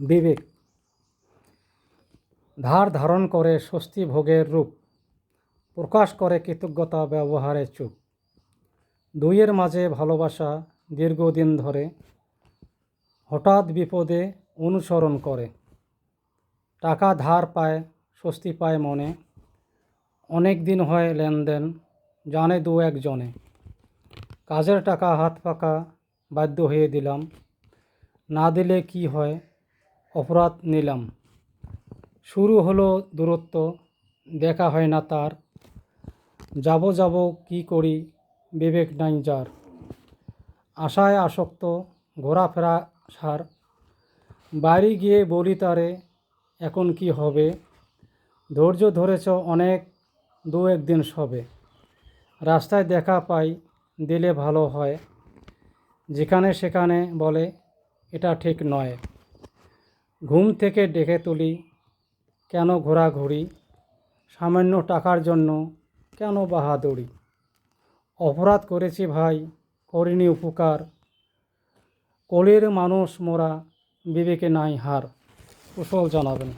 বিবেক ধার ধারণ করে স্বস্তি ভোগের রূপ, প্রকাশ করে কৃতজ্ঞতা ব্যবহারে চুপ। দুইয়ের মাঝে ভালোবাসা দীর্ঘদিন ধরে, হঠাৎ বিপদে অনুসরণ করে। টাকা ধার পায়, স্বস্তি পায় মনে, অনেক দিন হয় লেনদেন, জানে দু একজনে। কাজের টাকা হাত পাকা, বাধ্য হয়ে দিলাম, না দিলে কি হয়, অপরাধ নিলাম। শুরু হলো দূরত্ব, দেখা হয় না তার, যাব কি করি, বিবেক নাই যার। আশায় আসক্ত, ঘোরাফেরা সার, বাড়ি গিয়ে বলি তারে এখন কি হবে, ধৈর্য ধরেছ অনেক, দু একদিন সবে। রাস্তায় দেখা পাই, দিলে ভালো হয়, যেখানে সেখানে বলে এটা ঠিক নয়। ঘুম থেকে ডেকে তুলি, কেন ঘোরাঘুরি, সামান্য টাকার জন্য কেন বাহাদুরি। অপরাধ করেছি ভাই, করিনি উপকার, কলির মানুষ মোরা, বিবেকে নাই হার। কুশল জানাবেন।